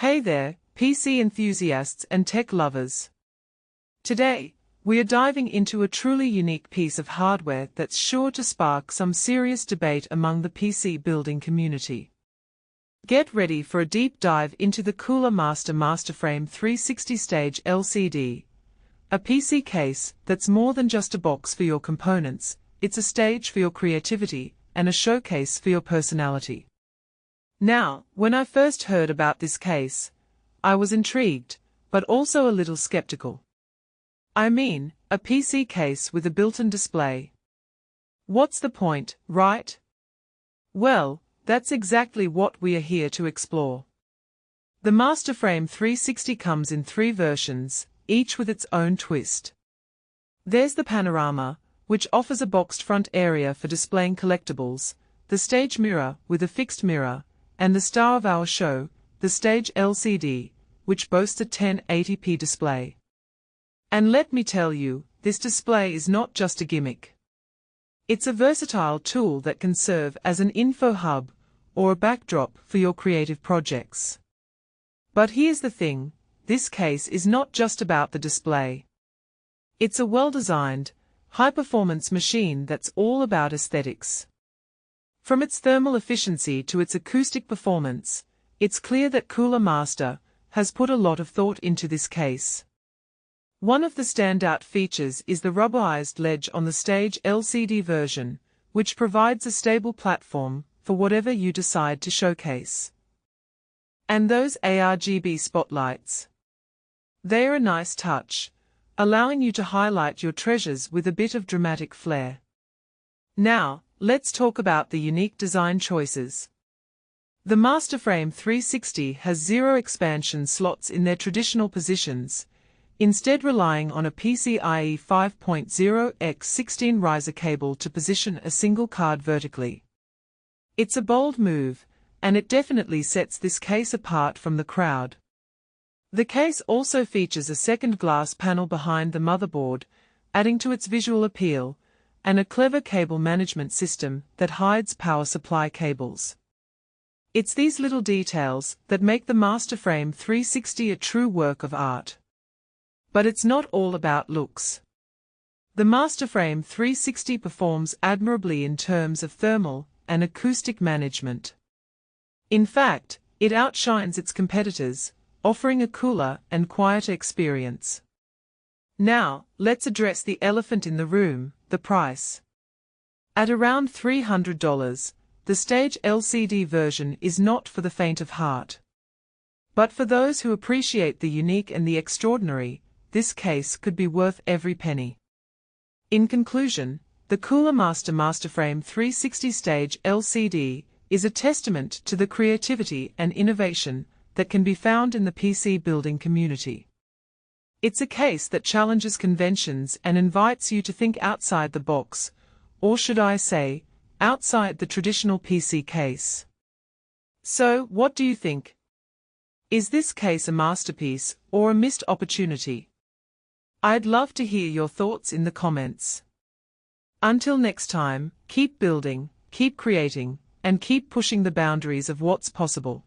Hey there, PC enthusiasts and tech lovers. Today, we are diving into a truly unique piece of hardware that's sure to spark some serious debate among the PC building community. Get ready for a deep dive into the Cooler Master MasterFrame 360-stage LCD, a PC case that's more than just a box for your components, it's a stage for your creativity and a showcase for your personality. Now, when I first heard about this case, I was intrigued, but also a little skeptical. I mean, a PC case with a built-in display. What's the point, right? Well, that's exactly what we are here to explore. The MasterFrame 360 comes in 3 versions, each with its own twist. There's the panorama, which offers a boxed front area for displaying collectibles, the stage mirror with a fixed mirror, and the star of our show, the stage LCD, which boasts a 1080p display. And let me tell you, this display is not just a gimmick. It's a versatile tool that can serve as an info hub or a backdrop for your creative projects. But here's the thing, this case is not just about the display. It's a well-designed, high-performance machine that's all about aesthetics. From its thermal efficiency to its acoustic performance, it's clear that Cooler Master has put a lot of thought into this case. One of the standout features is the rubberized ledge on the stage LCD version, which provides a stable platform for whatever you decide to showcase. And those ARGB spotlights. They're a nice touch, allowing you to highlight your treasures with a bit of dramatic flair. Now, let's talk about the unique design choices. The MasterFrame 360 has 0 expansion slots in their traditional positions, instead relying on a PCIe 5.0x16 riser cable to position a single card vertically. It's a bold move, and it definitely sets this case apart from the crowd. The case also features a second glass panel behind the motherboard, adding to its visual appeal, and a clever cable management system that hides power supply cables. It's these little details that make the MasterFrame 360 a true work of art. But it's not all about looks. The MasterFrame 360 performs admirably in terms of thermal and acoustic management. In fact, it outshines its competitors, offering a cooler and quieter experience. Now, let's address the elephant in the room, the price. At around $300, the stage LCD version is not for the faint of heart. But for those who appreciate the unique and the extraordinary, this case could be worth every penny. In conclusion, the Cooler Master MasterFrame 360 stage LCD is a testament to the creativity and innovation that can be found in the PC building community. It's a case that challenges conventions and invites you to think outside the box, or should I say, outside the traditional PC case. So, what do you think? Is this case a masterpiece or a missed opportunity? I'd love to hear your thoughts in the comments. Until next time, keep building, keep creating, and keep pushing the boundaries of what's possible.